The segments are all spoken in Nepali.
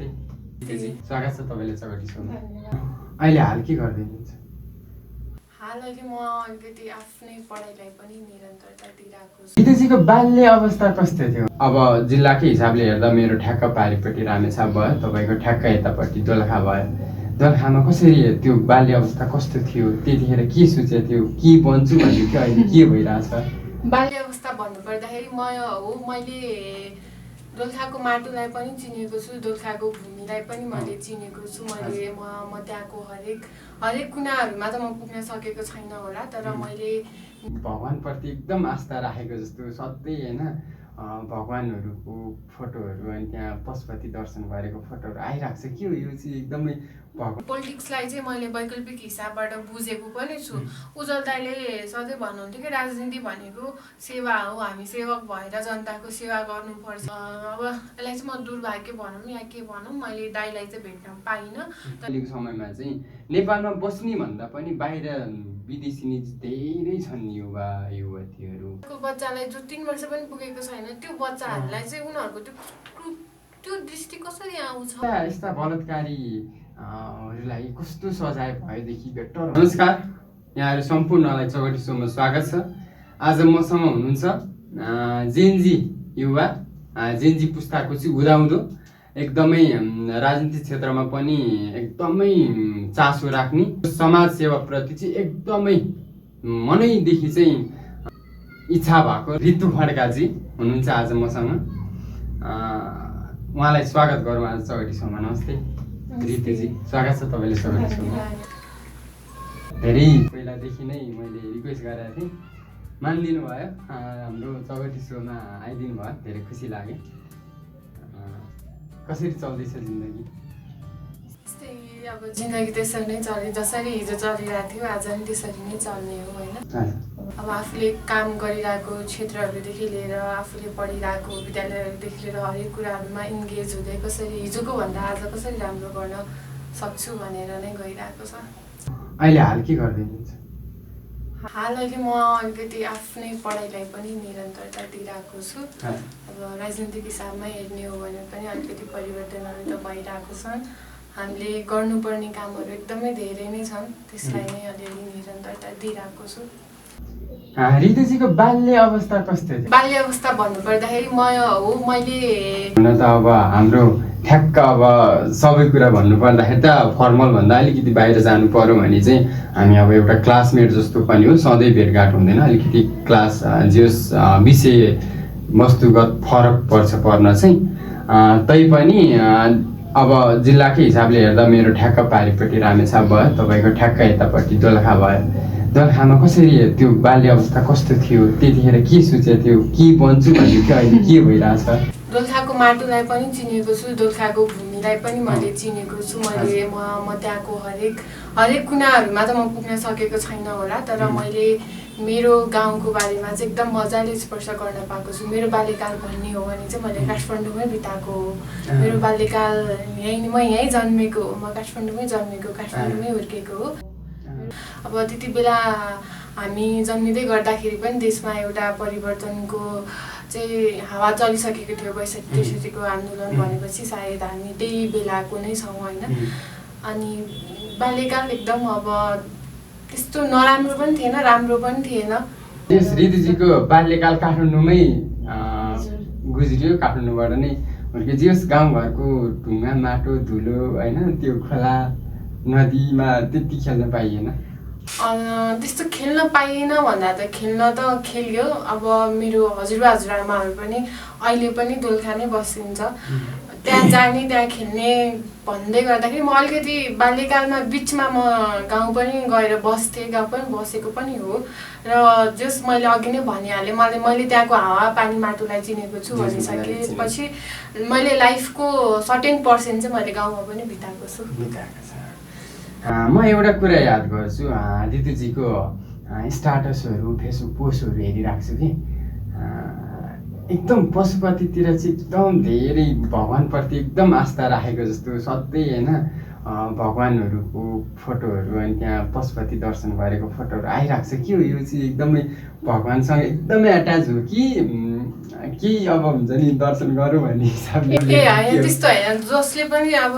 नमस्ते दिदी, स्वागत छ तपाईँले चौकटी सोमा। अहिले हाल के गर्दै हुनुहुन्छ? हाल अहिले म अलिकति आफ्नै पढाइलाई पनि निरन्तरता दिइरहेको छु। दिदीजीको बाल्य अवस्था कस्तो थियो? अब जिल्लाकै हिसाबले हेर्दा मेरो ठ्याक्क पारिपट्टि रामेछाप भयो, तपाईँको ठ्याक्क यतापट्टि दोलखा भयो। दोलखामा कसरी त्यो बाल्य अवस्था कस्तो थियो? त्यतिखेर के सोचेको थियो? के बन्छु भन्ने थियो, अहिले के भइरहेछ? बाल्य अवस्था भन्नुपर्दाखेरि मैले दोलखाको माटोलाई पनि चिनेको छु, दोलखाको भूमिलाई पनि मैले चिनेको छु। म त्यहाँको हरेक कुनाहरूमा त म पुग्न सकेको छैन होला, तर मैले भगवानप्रति एकदम आस्था राखेको जस्तो सधैँ होइन, भगवानहरूको फोटोहरू अनि त्यहाँ पशुपति दर्शन गरेको फोटोहरू आइरहेको छ। के हो यो चाहिँ एकदमै पोलिटिक्सलाई चाहिँ मैले वैकल्पिक हिसाबबाट बुझेको पनि छु। उज्जवल दाइले सधैँ भन्नुहुन्थ्यो कि राजनीति भनेको सेवा हो, हामी सेवक भएर जनताको सेवा गर्नुपर्छ। अब यसलाई चाहिँ म दुर्भाग्य भनौँ या के भनौँ, मैले दाइलाई चाहिँ भेट्न पाइनँ। अहिलेको समयमा चाहिँ नेपालमा बस्ने भन्दा पनि बाहिर विदेशी धेरै छन् युवा युवतीहरू। बच्चालाई जो 3 वर्ष पनि पुगेको छैन, त्यो बच्चाहरूलाई चाहिँ उनीहरूको त्यो दृष्टि कसरी आउँछ? यस्ता बलात्कारीहरूलाई कस्तो सजाय भएदेखि बेटर? नमस्कार, यहाँहरू सम्पूर्णलाई चौकटी सोमा स्वागत छ। आज मसँग हुनुहुन्छ जेनजी युवा, जेनजी पुस्ताको चाहिँ हुँदाहुँदो एकदमै राजनीतिक क्षेत्रमा पनि एकदमै चासो राख्ने, समाज सेवाप्रति चाहिँ एकदमै मनैदेखि चाहिँ इच्छा भएको ऋतु खड्काजी हुनुहुन्छ आज मसँग। उहाँलाई स्वागत गरौँ आज चौकटी सोमा। नमस्ते ऋतुजी, स्वागत छ तपाईँले चौकटी सोमा। धेरै पहिलादेखि नै मैले रिक्वेस्ट गरेको थिएँ, मानिदिनु भयो, हाम्रो चौकटी सोमा आइदिनु भयो, धेरै खुसी लाग्यो। कसरी चल्दैछ जिन्दगी? अब जिन्दगी त्यसरी नै चल्यो, जसरी हिजो चलिरहेको थियो आज पनि त्यसरी नै चल्ने हो होइन। अब आफूले काम गरिरहेको क्षेत्रहरूदेखि लिएर आफूले पढिरहेको विद्यालयहरूदेखि लिएर हरेक कुराहरूमा इन्गेज हुँदै कसरी हिजोको भन्दा आज कसरी राम्रो गर्न सक्छु भनेर नै गइरहेको छ। अहिले हाल के गर्दै हुनुहुन्छ? हाल अहिले म अलिकति आफ्नै पढाइलाई पनि निरन्तरता दिइरहेको छु। अब राजनीतिक हिसाबमा हेर्ने हो भने पनि अलिकति परिवर्तनहरू त भइरहेको छन्। हामीले गर्नुपर्ने कामहरू एकदमै धेरै नै छन्, त्यसलाई नै अलिअलि निरन्तरता दिइरहेको छु। ऋतुजीको बाल्य अवस्था कस्तो थियो? बाल्य अवस्था भन्नुपर्दाखेरि मैले हुन त अब हाम्रो ठ्याक्क अब सबै कुरा भन्नुपर्दाखेरि त फर्मल भन्दा अलिकति बाहिर जानु पर्यो भने चाहिँ हामी अब एउटा क्लासमेट जस्तो पनि हो, सधैँ भेटघाट हुँदैन, अलिकति क्लास जस विषय वस्तुगत फरक पर्न चाहिँ। तैपनि अब जिल्लाकै हिसाबले हेर्दा मेरो ठ्याक्क पारिपट्टि रामेछाप भयो, तपाईँको ठ्याक्क यतापट्टि दोलखा भयो। दोलखामा कसरी त्यो बाल्य अवस्था कस्तो थियो? त्यतिखेर के सोचेको थियो? के बन्छु भन्ने थियो, अहिले के भइरहेछ? दोलखाको माटोलाई पनि चिनेको छु, दोलखाको भूमिलाई पनि मैले चिनेको छु। म त्यहाँको हरेक कुनाहरूमा त म पुग्न सकेको छैन होला, तर मैले मेरो गाउँको बारेमा चाहिँ एकदम मजाले स्पर्श गर्न पाएको छु। मेरो बाल्यकाल भन्ने हो भने चाहिँ मैले काठमाडौँमै बिताएको हो। मेरो बाल्यकाल म यहीँ जन्मेको हो, म काठमाडौँमै जन्मेको, काठमाडौँमै हुर्केको हो। अब त्यति बेला हामी जन्मिँदै गर्दाखेरि पनि देशमा एउटा परिवर्तनको चाहिँ हावा चलिसकेको थियो। ६२-६३को आन्दोलन भनेपछि सायद हामी त्यही बेलाको नै छौँ होइन। अनि बाल्यकाल एकदम अब त्यस्तो नराम्रो पनि थिएन, राम्रो पनि थिएन। यस ऋतुजीको बाल्यकाल काठमाडौँमै गुज्रियो, काठमाडौँबाट नै हुर्कियो। जस गाउँघरको ढुङ्गा माटो धुलो होइन, त्यो खोला नदीमा त्यति खेल्न पाइएन? त्यस्तो खेल्न पाइएन भन्दा त खेलियो। अब मेरो हजुरआमाहरू पनि अहिले पनि दोलखा नै बसिन्छ, त्यहाँ जाने त्यहाँ खेल्ने भन्दै गर्दाखेरि म अलिकति बाल्यकालमा बिचमा म गाउँ पनि गएर बस्थेँ, गाउँ पनि बसेको पनि हो। र जस मैले अघि नै भनिहालेँ, मैले त्यहाँको हावा पानी माटोलाई चिनेको छु भनिसकेपछि मैले लाइफको सर्टेन पर्सेन्ट चाहिँ मैले गाउँमा पनि बिताएको छु। म एउटा कुरा याद गर्छु, ऋतुजीको स्टाटसहरू फेसबुक पोस्टहरू हेरिरहेको छु कि एकदम पशुपतितिर चाहिँ एकदम धेरै भगवानप्रति एकदम आस्था राखेको जस्तो सधैँ होइन, भगवानहरूको फोटोहरू अनि त्यहाँ पशुपति दर्शन गरेको फोटोहरू आइरहेको छ। के हो यो चाहिँ एकदमै भगवानसँग एकदमै एट्याच हो कि केही अब हुन्छ नि दर्शन गरौँ भन्ने हिसाबले होइन त्यस्तो होइन, जसले पनि अब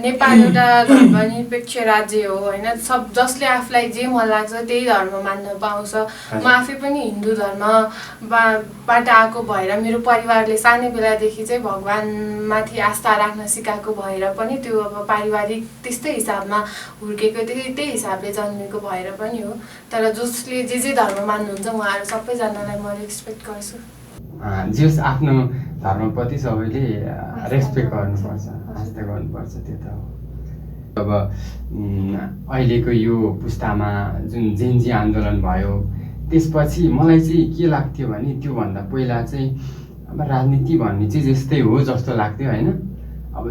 नेपाल एउटा धर्मनिरपेक्ष राज्य हो होइन, जसले आफूलाई जे मन लाग्छ त्यही धर्म मान्न पाउँछ। म आफै पनि हिन्दू धर्मबाट आएको भएर मेरो परिवारले सानै बेलादेखि चाहिँ भगवान्माथि आस्था राख्न सिकाएको भएर पनि त्यो अब पारिवारिक त्यस्तै हिसाबमा हुर्केको त्यही हिसाबले जन्मेको भएर पनि हो। तर जसले जे धर्म मान्नुहुन्छ उहाँहरू सबैजनालाई म रेस्पेक्ट गर्छु। जस आफ्नो धर्मप्रति सबैले रेस्पेक्ट गर्नुपर्छ, आस्था गर्नुपर्छ, त्यो त हो। अब अहिलेको यो पुस्तामा जुन जेनजी आन्दोलन भयो त्यसपछि मलाई चाहिँ के लाग्थ्यो भने त्योभन्दा पहिला चाहिँ अब राजनीति भन्ने चाहिँ यस्तै हो जस्तो लाग्थ्यो होइन। अब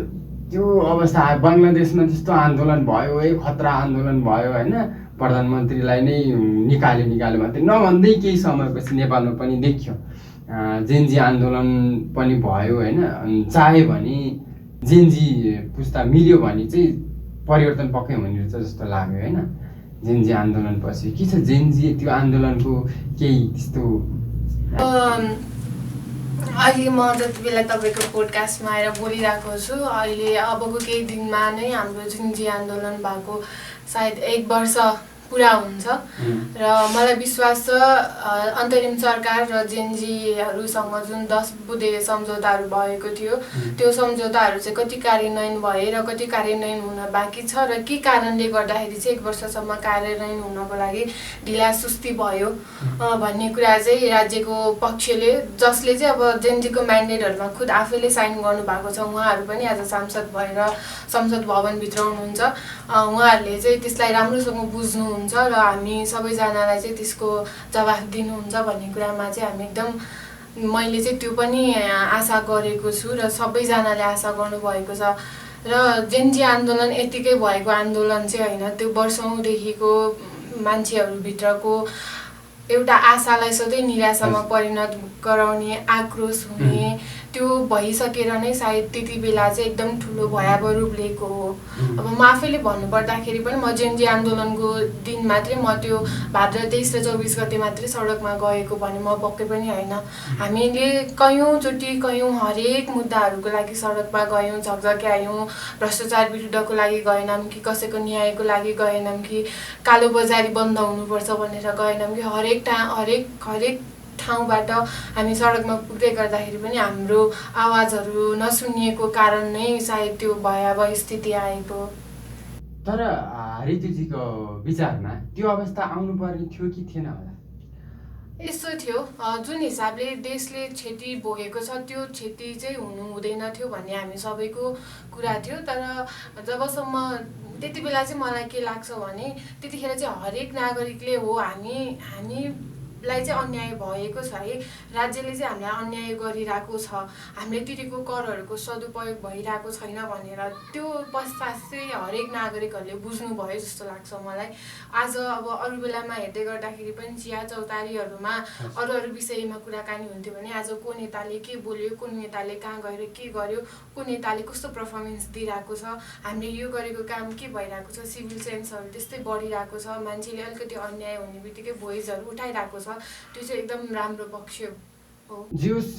त्यो अवस्था बङ्गलादेशमा त्यस्तो आन्दोलन भयो, खतरा आन्दोलन भयो होइन, प्रधानमन्त्रीलाई नै निकाल्यो भन्थे, नभन्दै केही समयपछि नेपालमा पनि देखियो जेनजी आन्दोलन पनि भयो होइन। चाह्यो भने जेनजी पुस्ता मिल्यो भने चाहिँ परिवर्तन पक्कै हुने रहेछ जस्तो लाग्यो होइन। जेनजी आन्दोलनपछि के छ, जेनजी त्यो आन्दोलनको केही त्यस्तो अहिले म जति बेला तपाईँको पोडकास्टमा आएर बोलिरहेको छु, अहिले अबको केही दिनमा नै हाम्रो जेनजी आन्दोलन भएको सायद 1 वर्ष पुरा हुन्छ र मलाई विश्वास छ अन्तरिम सरकार र जेनजीहरूसँग जुन 10 बुँदे सम्झौताहरू भएको थियो त्यो सम्झौताहरू चाहिँ कति कार्यान्वयन भए र कति कार्यान्वयन हुन बाँकी छ र के कारणले गर्दाखेरि चाहिँ 1 वर्षसम्म कार्यान्वयन हुनको लागि ढिलासुस्ती भयो भन्ने कुरा चाहिँ राज्यको पक्षले, जसले चाहिँ अब जेनजीको म्यान्डेटहरूमा खुद आफैले साइन गर्नु भएको छ, उहाँहरू पनि आज सांसद भएर संसद भवनभित्र हुनुहुन्छ। उहाँहरूले चाहिँ त्यसलाई राम्रोसँग बुझ्नुहुन्छ र हामी सबैजनालाई चाहिँ त्यसको जवाफ दिनुहुन्छ भन्ने कुरामा चाहिँ हामी एकदम, मैले चाहिँ त्यो पनि आशा गरेको छु र सबैजनाले आशा गर्नुभएको छ। र जेनजी आन्दोलन यतिकै भएको आन्दोलन चाहिँ होइन, त्यो वर्षौँदेखिको मान्छेहरूभित्रको एउटा आशालाई सधैँ निराशामा परिणत गराउने, आक्रोश हुने त्यो भइसकेर नै सायद त्यति बेला चाहिँ एकदम ठुलो भयावह रूप लिएको हो। अब म आफैले भन्नुपर्दाखेरि पनि म जेनजी आन्दोलनको दिन मात्रै म त्यो भाद्र 23 र 24 गते मात्रै सडकमा गएको भने म पक्कै पनि होइन। हामीले कयौँचोटि हरेक मुद्दाहरूको लागि सडकमा गयौँ, झकझक्यायौँ, भ्रष्टाचार विरुद्धको लागि गएनौँ कि कसैको न्यायको लागि गएनौँ कि कालो बजारी बन्द हुनुपर्छ भनेर गएनौँ कि हरेक ठाउँबाट हामी सडकमा पुग्दै गर्दाखेरि पनि हाम्रो आवाजहरू नसुनिएको कारण नै सायद त्यो भयावह स्थिति आएको। तर ऋतुजीको विचारमा त्यो अवस्था आउनुपर्ने थियो कि थिएन होला? यस्तो थियो, जुन हिसाबले देशले क्षति भोगेको छ त्यो क्षति चाहिँ हुनु हुँदैन थियो भन्ने हामी सबैको कुरा थियो। तर जबसम्म त्यति बेला चाहिँ मलाई के लाग्छ भने त्यतिखेर चाहिँ हरेक नागरिकले हो हामीलाई चाहिँ अन्याय भएको छ है, राज्यले चाहिँ हामीलाई अन्याय गरिरहेको छ, हामीले तिरेको करहरूको सदुपयोग भइरहेको छैन भनेर त्यो पश्चात चाहिँ हरेक नागरिकहरूले बुझ्नुभयो जस्तो लाग्छ मलाई। आज अब अरू बेलामा हेर्दै गर्दाखेरि पनि चिया चौतारीहरूमा अरू विषयमा कुराकानी हुन्थ्यो भने आज को नेताले के बोल्यो, कुन नेताले कहाँ गएर के गर्यो, कुन नेताले कस्तो पर्फर्मेन्स दिइरहेको छ, हामीले यो गरेको काम के भइरहेको छ, सिभिल सेन्सहरू त्यस्तै बढिरहेको छ, मान्छेले अलिकति अन्याय हुने बित्तिकै भोइसहरू उठाइरहेको छ, त्यो चाहिँ एकदम राम्रो पक्ष हो। जियोस्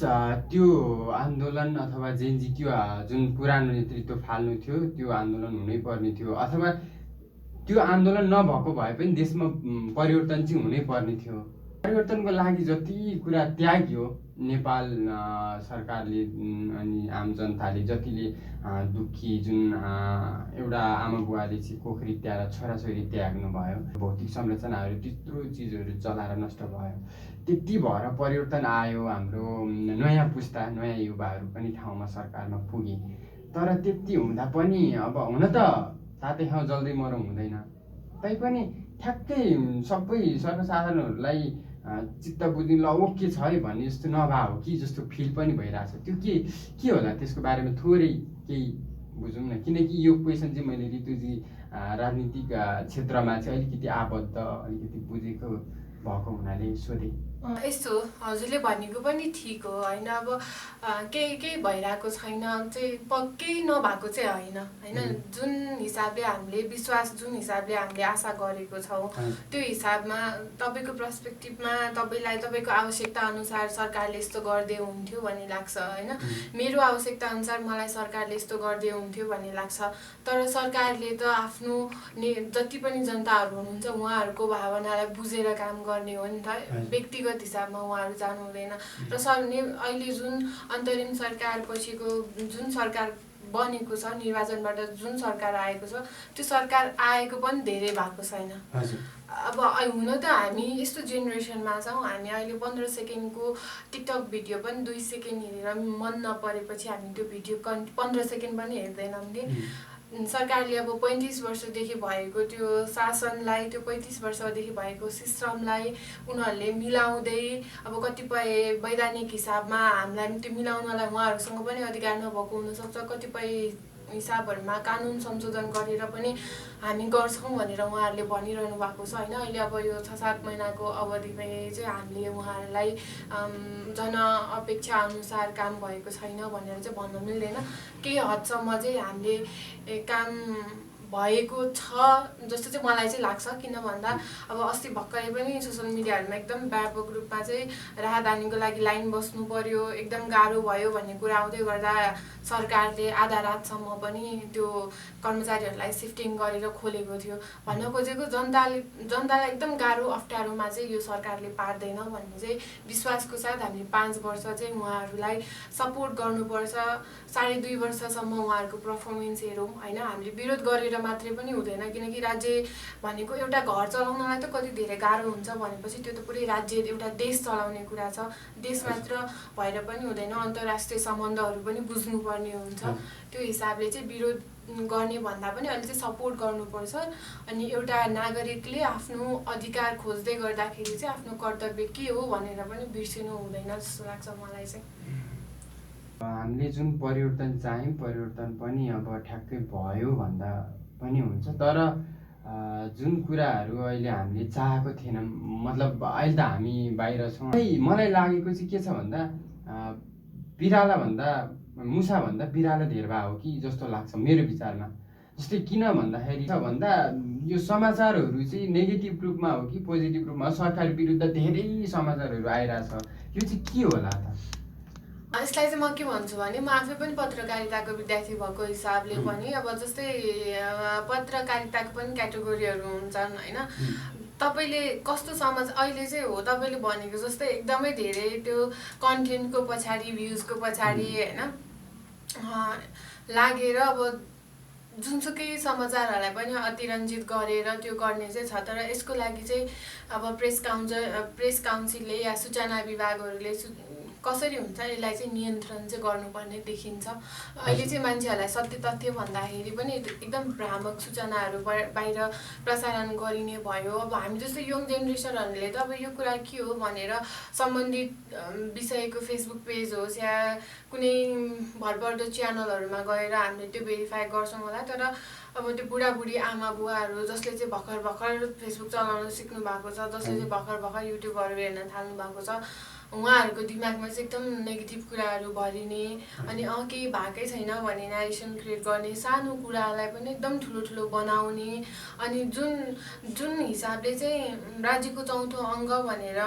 त्यो आन्दोलन अथवा जेनजी त्यो जुन पुरानो नेतृत्व फाल्नु थियो त्यो आन्दोलन हुनै पर्ने थियो, अथवा त्यो आन्दोलन नभएको भए पनि देशमा परिवर्तन चाहिँ हुनै पर्ने थियो। परिवर्तनको लागि जति कुरा त्याग्यो नेपाल सरकारले अनि आम जनताले, जतिले दुःखी जुन एउटा आमा बुवाले चाहिँ कोखरी त्याएर छोराछोरी त्याग्नु भयो, भौतिक संरचनाहरू त्यत्रो चिजहरू जलाएर नष्ट भयो, त्यति भएर परिवर्तन आयो। हाम्रो नयाँ पुस्ता नयाँ युवाहरू पनि ठाउँमा सरकारमा पुगे। तर त्यति हुँदा पनि अब हुन त तातै ठाउँ जल्दै मरौँ हुँदैन, तैपनि ठ्याक्कै सबै सर्वसाधारणहरूलाई चित्त बुझ्ने ल ओके छ है भन्ने जस्तो नभए हो कि जस्तो फिल पनि भइरहेछ। त्यो के होला त्यसको बारेमा थोरै केही बुझौँ न, किनकि यो क्वेसन चाहिँ मैले ऋतुजी राजनीतिक क्षेत्रमा चाहिँ अलिकति आबद्ध, अलिकति बुझेको भएको हुनाले सोधेँ। यस्तो हजुरले भनेको पनि ठिक हो होइन। अब केही भइरहेको छैन चाहिँ केही नभएको चाहिँ होइन जुन हिसाबले हामीले विश्वास जुन हिसाबले हामीले आशा गरेको छौँ त्यो हिसाबमा तपाईँको पर्सपेक्टिभमा तपाईँलाई तपाईँको आवश्यकता अनुसार सरकारले यस्तो गर्दै हुन्थ्यो भन्ने लाग्छ होइन। मेरो आवश्यकता अनुसार मलाई सरकारले यस्तो गर्दै हुन्थ्यो भन्ने लाग्छ। तर सरकारले त आफ्नो जति पनि जनताहरू हुनुहुन्छ उहाँहरूको भावनालाई बुझेर काम गर्ने हो नि त। व्यक्तिगत हिसाबमा उहाँहरू जानु हुँदैन। र अहिले जुन अन्तरिम सरकार पछिको जुन सरकार बनेको छ निर्वाचनबाट जुन सरकार आएको छ त्यो सरकार आएको पनि धेरै भएको छैन। अब हुन त हामी यस्तो जेनेरेसनमा छौँ हामी अहिले 15 सेकेन्डको टिकटक भिडियो पनि 2 सेकेन्ड हेरेर मन नपरेपछि हामी त्यो भिडियो 15 सेकेन्ड पनि हेर्दैनौँ कि। सरकारले अब 35 वर्षदेखि भएको त्यो शासनलाई त्यो 35 वर्षदेखि भएको सिस्टमलाई उनीहरूले मिलाउँदै अब कतिपय वैधानिक हिसाबमा हामीलाई त्यो मिलाउनलाई उहाँहरूसँग पनि अधिकार नभएको हुनसक्छ। कतिपय हिसाबहरूमा कानुन संशोधन गरेर पनि हामी गर्छौँ भनेर उहाँहरूले भनिरहनु भएको छ होइन। अहिले अब यो 6-7 महिनाको अवधिमा चाहिँ हामीले उहाँहरूलाई जनअपेक्षा अनुसार काम भएको छैन भनेर चाहिँ भन्न मिल्दैन। केही हदसम्म चाहिँ हामीले काम भएको छ जस्तो चाहिँ मलाई चाहिँ लाग्छ। किन भन्दा अब अस्ति भर्खरै पनि सोसियल मिडियाहरूमा एकदम व्यापक रूपमा चाहिँ राहदानीको लागि लाइन बस्नु पर्यो एकदम गाह्रो भयो भन्ने कुरा आउँदै गर्दा सरकारले आधा रातसम्म पनि त्यो कर्मचारीहरूलाई सिफ्टिङ गरेर खोलेको थियो। भन्न खोजेको जनतालाई एकदम गाह्रो अप्ठ्यारोमा चाहिँ यो सरकारले पार्दैन भन्ने चाहिँ विश्वासको साथ हामीले 5 वर्ष चाहिँ उहाँहरूलाई सपोर्ट गर्नुपर्छ। 2.5 वर्षसम्म उहाँहरूको पर्फर्मेन्स हेरौँ होइन। हामीले विरोध गरेर मात्रै पनि हुँदैन किनकि राज्य भनेको एउटा घर चलाउनलाई त कति धेरै गाह्रो हुन्छ भनेपछि त्यो त पुरै राज्य एउटा देश चलाउने कुरा छ। देश मात्र भएर पनि हुँदैन अन्तर्राष्ट्रिय सम्बन्धहरू पनि बुझ्नुपर्ने हुन्छ। त्यो हिसाबले चाहिँ विरोध गर्ने भन्दा पनि अहिले चाहिँ सपोर्ट गर्नुपर्छ। अनि एउटा नागरिकले आफ्नो अधिकार खोज्दै गर्दाखेरि चाहिँ आफ्नो कर्तव्य के हो भनेर पनि बिर्सिनु हुँदैन जस्तो लाग्छ मलाई चाहिँ। हामीले जुन परिवर्तन चाह्यौँ परिवर्तन पनि अब ठ्याक्कै भयो भन्दा पनि हुन्छ। तर जुन कुराहरू अहिले हामीले चाहेको थिएनौँ मतलब अहिले त हामी बाहिर छौँ। मलाई लागेको चाहिँ के छ भन्दा बिरालाभन्दा मुसाभन्दा बिरालो धेर भए हो कि जस्तो लाग्छ मेरो विचारमा। जस्तै किन भन्दाखेरि भन्दा यो समाचारहरू चाहिँ नेगेटिभ रूपमा हो कि पोजिटिभ रूपमा सरकार विरुद्ध धेरै समाचारहरू आइरहेछ यो चाहिँ के होला त? यसलाई चाहिँ म के भन्छु भने म आफै पनि पत्रकारिताको विद्यार्थी भएको हिसाबले पनि अब जस्तै पत्रकारिताको पनि क्याटेगोरीहरू हुन्छन् होइन। तपाईँले कस्तो समाज अहिले चाहिँ हो तपाईँले भनेको जस्तै एकदमै धेरै त्यो कन्टेन्टको पछाडि भ्युजको पछाडि होइन लागेर अब जुनसुकै समाचारहरूलाई पनि अतिरञ्जित गरेर त्यो गर्ने चाहिँ छ। तर यसको लागि चाहिँ अब प्रेस काउन्सिलले या सूचना विभागहरूले कसरी हुन्छ यसलाई चाहिँ नियन्त्रण चाहिँ गर्नुपर्ने देखिन्छ। अहिले चाहिँ मान्छेहरूलाई सत्य तथ्य भन्दाखेरि पनि एकदम भ्रामक सूचनाहरू बाहिर प्रसारण गरिने भयो। अब हामी जस्तो यङ जेनेरेसनहरूले त अब यो कुरा के हो भनेर सम्बन्धित विषयको फेसबुक पेज होस् या कुनै भरपर्दो च्यानलहरूमा गएर हामीले त्यो भेरिफाई गर्छौँ होला। तर अब त्यो बुढाबुढी आमा बुवाहरू जसले चाहिँ भर्खर फेसबुक चलाउन सिक्नु भएको छ जसले चाहिँ भर्खर युट्युबहरू हेर्न थाल्नु भएको छ उहाँहरूको दिमागमा चाहिँ एकदम नेगेटिभ कुराहरू भरिने अनि केही भएकै छैन भन्ने नेरेसन क्रिएट गर्ने सानो कुरालाई पनि एकदम ठुलो बनाउने अनि जुन हिसाबले चाहिँ राज्यको चौथो अङ्ग भनेर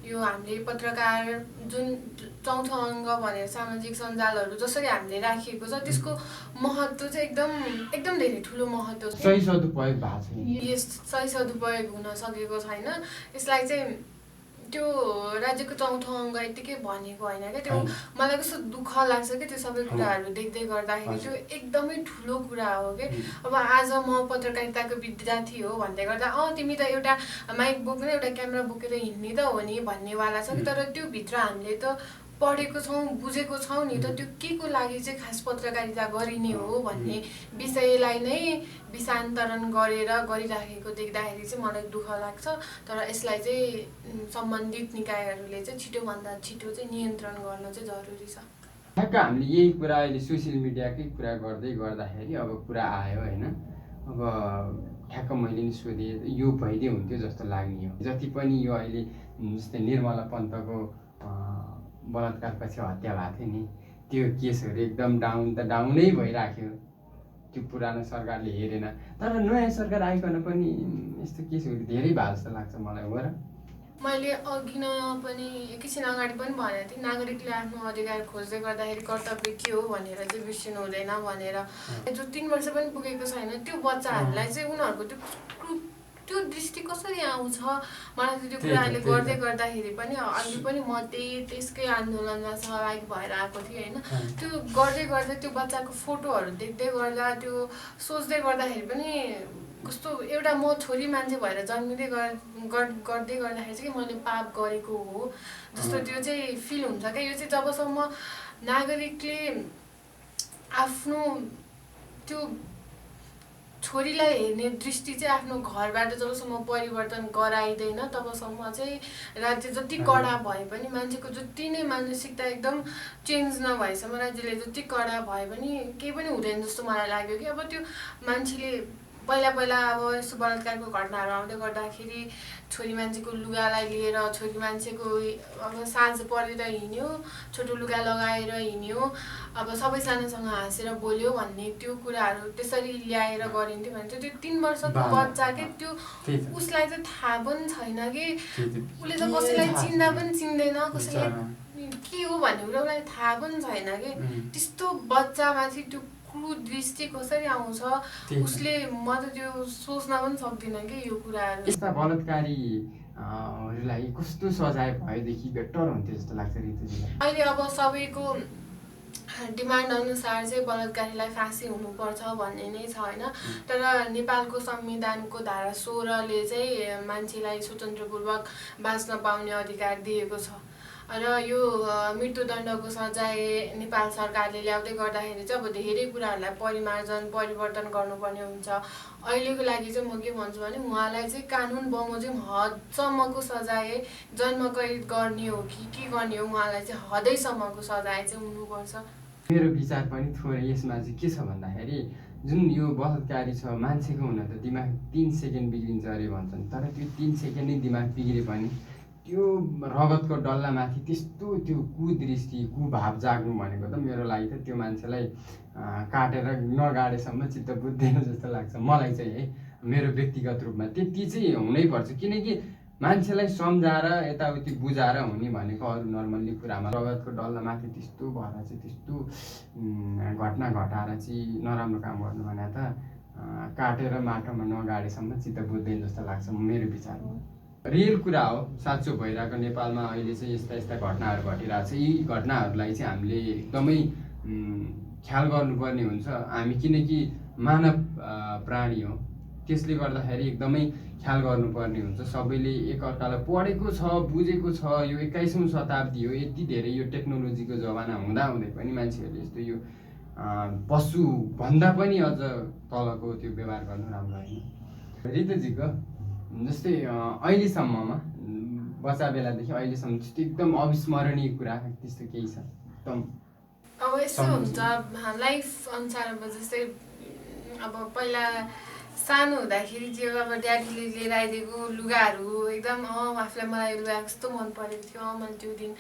यो हामीले पत्रकार जुन चौथो अङ्ग भनेर सामाजिक सञ्जालहरू जसरी हामीले राखिएको छ त्यसको महत्त्व चाहिँ एकदम धेरै ठुलो महत्त्व छ। सही सदुपयोग भएको छैन। यस सही सदुपयोग हुन सकेको छैन। यसलाई चाहिँ त्यो राज्यको चौथो अङ्ग यत्तिकै भनेको होइन क्या। त्यो मलाई कस्तो दुःख लाग्छ कि त्यो सबै कुराहरू देख्दै गर्दाखेरि त्यो एकदमै ठुलो कुरा हो कि। अब आज म पत्रकारिताको विद्यार्थी हो भन्दै गर्दा तिमी त एउटा माइक बोकेर एउटा क्यामेरा बोकेर हिँड्ने त हो नि भन्नेवाला छ कि। तर त्यो भित्र हामीले त पढेको छौँ बुझेको छौँ नि त त्यो के को लागि चाहिँ खास पत्रकारिता गरिने हो भन्ने विषयलाई नै विषान्तरण गरेर गरिराखेको देख्दाखेरि चाहिँ मलाई दुःख लाग्छ। तर यसलाई चाहिँ सम्बन्धित निकायहरूले चाहिँ छिटोभन्दा छिटो चाहिँ नियन्त्रण गर्न चाहिँ जरुरी छ। ठ्याक्क हामीले यही कुरा अहिले सोसियल मिडियाकै कुरा गर्दै गर्दाखेरि अब कुरा आयो होइन। अब ठ्याक्क मैले नि सोधेँ यो भइदियो हुन्थ्यो जस्तो लाग्ने हो। जति पनि यो अहिले जस्तै निर्मला पन्तको बलात्कारपछि हत्या भएको थियो नि, त्यो केसहरू एकदम डाउन त डाउनै भइराख्यो। त्यो पुरानो सरकारले हेरेन, तर नयाँ सरकार आइकन पनि यस्तो केसहरू धेरै भएको जस्तो लाग्छ मलाई। हो र? मैले अघि न पनि एकैछिन अगाडि पनि भनेको थिएँ, नागरिकले आफ्नो अधिकार खोज्दै गर्दाखेरि कर्तव्य के हो भनेर चाहिँ बिर्सिनु हुँदैन भनेर। जो 3 वर्ष पनि पुगेको छैन त्यो बच्चाहरूलाई चाहिँ उनीहरूको त्यो दृष्टि कसरी आउँछ मलाई त त्यो कुराले गर्दै गर्दाखेरि पनि अहिले पनि म त्यसकै आन्दोलनमा सहभागी भएर आएको थिएँ होइन। त्यो गर्दै गर्दै त्यो बच्चाको फोटोहरू देख्दै गर्दा त्यो सोच्दै गर्दाखेरि पनि कस्तो एउटा म छोरी मान्छे भएर जन्मिँदै गर्दै गर्दाखेरि चाहिँ मैले पाप गरेको हो जस्तो त्यो चाहिँ फिल हुन्छ क्या। यो चाहिँ जबसम्म नागरिकले आफ्नो त्यो छोरीलाई हेर्ने दृष्टि चाहिँ आफ्नो घरबाट जबसम्म परिवर्तन गराइँदैन तबसम्म चाहिँ राज्य जति कडा भए पनि मान्छेको जति नै मानसिकता एकदम चेन्ज नभएसम्म राज्यले जति कडा भए पनि केही पनि हुँदैन जस्तो मलाई लाग्यो कि। अब त्यो मान्छेले पहिला अब यस्तो बलात्कारको घटनाहरू आउँदै गर्दाखेरि छोरी मान्छेको लुगालाई लिएर छोरी मान्छेको अब साँझ परेर हिँड्यो, छोटो लुगा लगाएर हिँड्यो, अब सबैजनासँग हाँसेर बोल्यो भन्ने त्यो कुराहरू त्यसरी ल्याएर गरिन्थ्यो भने चाहिँ त्यो 3 वर्षको बच्चा के त्यो उसलाई त थाहा पनि छैन कि उसले त कसैलाई चिन्दा पनि चिन्दैन, कसैलाई के हो भन्ने कुरा उसलाई थाहा पनि छैन कि। त्यस्तो बच्चामाथि त्यो दृष्टि कसरी आउँछ उसले, म त त्यो सोच्न पनि सक्दिनँ कि यो कुराहरू। यस्ता बलात्कारीहरूलाई कस्तो सजाय भएदेखि बेटर हुन्थ्यो जस्तो लाग्छ ऋतुजीलाई? अहिले अब सबैको डिमान्ड अनुसार चाहिँ बलात्कारीलाई फाँसी हुनुपर्छ भन्ने नै छ होइन। तर नेपालको संविधानको धारा 16ले चाहिँ मान्छेलाई स्वतन्त्रपूर्वक बाँच्न पाउने अधिकार दिएको छ र यो मृत्युदण्डको सजाय नेपाल सरकारले ल्याउँदै गर्दाखेरि चाहिँ अब धेरै कुराहरूलाई परिवर्तन गर्नुपर्ने हुन्छ। अहिलेको लागि चाहिँ म के भन्छु भने उहाँलाई चाहिँ कानुन बमोजिम हदसम्मको सजाय जन्मकैद गर्ने हो कि के गर्ने हो, उहाँलाई चाहिँ हदैसम्मको सजाय चाहिँ हुनुपर्छ। मेरो विचार पनि थोरै यसमा चाहिँ के छ भन्दाखेरि जुन यो बलात्कारी छ मान्छेको हुन त दिमाग 3 सेकेन्ड बिग्रिन्छ अरे भन्छन्, तर त्यो 3 सेकेन्ड नै दिमाग बिग्रे पनि त्यो रगतको डल्लामाथि त्यस्तो त्यो कुदृष्टि कुभाव जाग्नु भनेको त मेरो लागि त त्यो मान्छेलाई काटेर नगाडेसम्म चित्त बुझ्दैन जस्तो लाग्छ मलाई चाहिँ है। मेरो व्यक्तिगत रूपमा त्यति चाहिँ हुनैपर्छ, किनकि मान्छेलाई सम्झाएर यताउति बुझाएर हुने भनेको अरू नर्मल्ली कुरामा रगतको डल्लामाथि त्यस्तो भएर चाहिँ त्यस्तो घटना घटाएर चाहिँ नराम्रो काम गर्नु भने त काटेर माटोमा नगाडेसम्म चित्त बुझ्दैन जस्तो लाग्छ मेरो विचारमा। रियल कुरा हो, साँचो भइरहेको नेपालमा अहिले चाहिँ यस्ता घटनाहरू घटिरहेको छ। यी घटनाहरूलाई चाहिँ हामीले एकदमै ख्याल गर्नुपर्ने हुन्छ हामी, किनकि मानव प्राणी हो, त्यसले गर्दाखेरि एकदमै ख्याल गर्नुपर्ने हुन्छ। सबैले एकअर्कालाई पढेको छ बुझेको छ, यो 21औं शताब्दी हो, यति धेरै यो टेक्नोलोजीको जमाना हुँदाहुँदै पनि मान्छेहरूले यस्तो यो पशु भन्दा पनि अझ तलको त्यो व्यवहार गर्नु राम्रो होइन। ऋतुजीको जस्तै अहिलेसम्ममा बच्चा बेलादेखि अहिलेसम्म त्यस्तो एकदम अविस्मरणीय कुरा त्यस्तो केही छ एकदम? अब यस्तो हुन्छ लाइफ अनुसार, अब जस्तै अब पहिला सानो हुँदाखेरि चाहिँ अब ड्याडीले लिएर आइदिएको लुगाहरू एकदम आफूलाई मलाई लुगा कस्तो मन परेको थियो, मैले त्यो दिन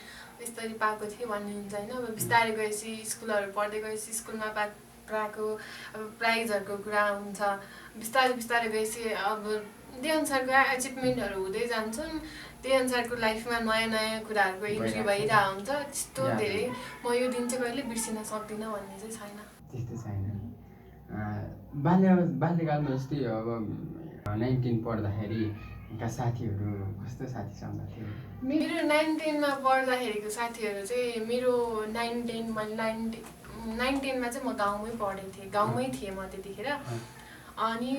यस्तरी पाएको थिएँ भन्ने हुन्छ होइन। अब बिस्तारै गएपछि स्कुलहरू पढ्दै गएपछि स्कुलमा पाएको अब प्राइजहरूको कुरा हुन्छ, बिस्तारै गएपछि अब त्यही अनुसारको एचिभमेन्टहरू हुँदै जान्छन्, त्यही अनुसारको लाइफमा नयाँ कुराहरूको इन्ट्री भइरहेको हुन्छ। त्यस्तो धेरै म यो दिन चाहिँ कहिले बिर्सिन सक्दिनँ भन्ने चाहिँ छैन। त्यस्तो छैन। बाल्यकालमा जस्तै अब 19 पढ्दाखेरि साथीहरू कस्तो साथीसँग थियो? मेरो 9-10मा पढ्दाखेरिको साथीहरू चाहिँ मेरो 9-10 मैले 9-10मा चाहिँ म गाउँमै पढेको थिएँ, गाउँमै थिएँ म त्यतिखेर। अनि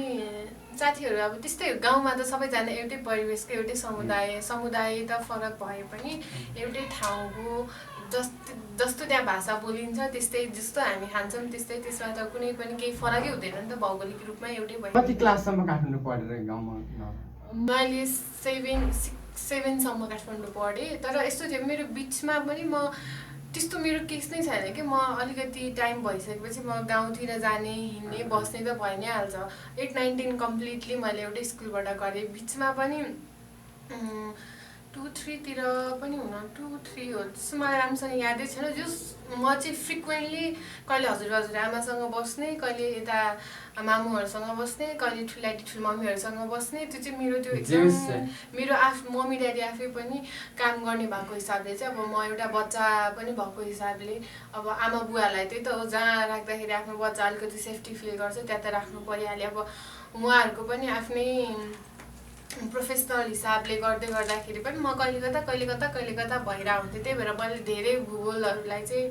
साथीहरू अब त्यस्तै गाउँमा त सबैजना एउटै परिवेशको एउटै समुदाय त फरक भए पनि एउटै ठाउँको जस्तो त्यहाँ भाषा बोलिन्छ त्यस्तै, जस्तो हामी खान्छौँ त्यस्तै, त्यसमा त कुनै पनि केही फरकै हुँदैन नि त, भौगोलिक रूपमा एउटै भयो। कति क्लाससम्म काठमाडौँ पढेर गाउँमा? मैले 7सम्म काठमाडौँ पढेँ, तर यस्तो थियो मेरो बिचमा पनि म त्यस्तो मेरो केस नै छैन कि म अलिकति टाइम भइसकेपछि म गाउँतिर जाने हिँड्ने बस्ने त भइ नै हाल्छ। 8, 9, 10 कम्प्लिटली मैले एउटै स्कुलबाट गरेँ, बिचमा पनि 2-3 तिर पनि हुन 2-3 हो त्यस्तो मलाई राम्रोसँग यादै छैन जस म चाहिँ फ्रिक्वेन्टली कहिले हजुरआमासँग बस्ने कहिले यता मामुहरूसँग बस्ने कहिले ठुलाटी ठुलमम्मीहरूसँग बस्ने त्यो चाहिँ मेरो त्यो एकदम मेरो मम्मी ड्याडी आफै पनि काम गर्ने भएको हिसाबले चाहिँ अब म एउटा बच्चा पनि भएको हिसाबले अब आमा बुवालाई त्यही त हो जहाँ राख्दाखेरि आफ्नो बच्चा अलिकति सेफ्टी फिल गर्छ त्यहाँ त राख्नु परिहाल्यो अब उहाँहरूको पनि आफ्नै प्रोफेसनल हिसाबले गर्दाखेरि पनि म कहिले कता भएर हुन्थेँ त्यही भएर मैले धेरै भूगोलहरूलाई चाहिँ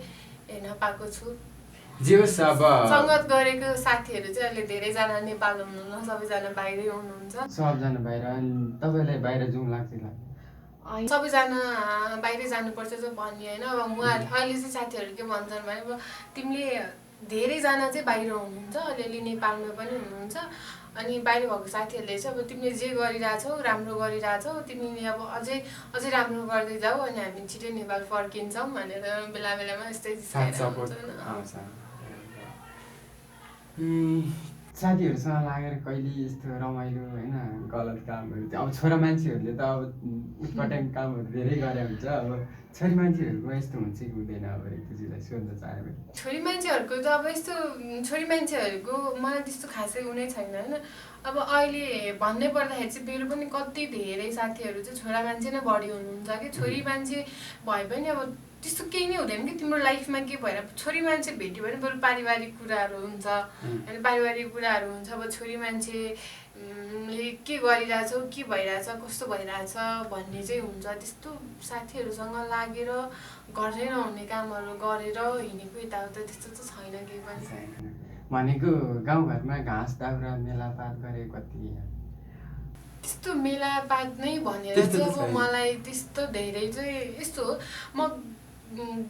हेर्न पाएको छु जे होस् अब सङ्गत गरेको साथीहरू चाहिँ अहिले धेरैजना नेपाल हुनुहुन्न सबैजना बाहिरै हुनुहुन्छ सबजना बाहिर तपाईँलाई बाहिर जाउँ लाग्छ सबैजना बाहिरै जानुपर्छ चाहिँ भन्ने होइन अब उहाँहरू अहिले चाहिँ साथीहरू के भन्छन् भने अब तिमीले धेरैजना चाहिँ बाहिर हुनुहुन्छ अलिअलि नेपालमा पनि हुनुहुन्छ अनि बाहिर भएको साथीहरूले चाहिँ अब तिमीले जे गरिरहेछौ राम्रो गरिरहेछौ तिमीले अब अझै राम्रो गर्दै जाऊ अनि हामी छिटै नेपाल फर्किन्छौँ भनेर बेला बेलामा यस्तै साथीहरूसँग लागेर कहिले यस्तो रमाइलो होइन गलत कामहरू अब छोरा मान्छेहरूले त अब उटपटाङ कामहरू धेरै गरे हुन्छ अब छोरी मान्छेहरूको यस्तो हुन्छ कि हुँदैन अब एकजिलाई सोध्न चाह्यो छोरी मान्छेहरूको त अब यस्तो छोरी मान्छेहरूको मलाई त्यस्तो खासै हुनै छैन होइन अब अहिले भन्नै पर्दाखेरि चाहिँ मेरो पनि कति धेरै साथीहरू चाहिँ छोरा मान्छे नै बढी हुनुहुन्छ कि छोरी मान्छे भए पनि अब त्यस्तो केही नै हुँदैन कि तिम्रो लाइफमा के भएर छोरी मान्छे भेट्यो भने बरु पारिवारिक कुराहरू हुन्छ होइन पारिवारिक कुराहरू हुन्छ अब छोरी मान्छेले के गरिरहेछौ के भइरहेछ कस्तो भइरहेछ भन्ने चाहिँ हुन्छ त्यस्तो साथीहरूसँग लागेर गर्दै नहुने कामहरू गरेर हिँडेको यताउता त्यस्तो त छैन केही पनि भनेको गाउँघरमा घाँस दाउरा मेलापात गरे कति त्यस्तो मेलापात नै भनेर चाहिँ अब मलाई त्यस्तो धेरै चाहिँ यस्तो हो म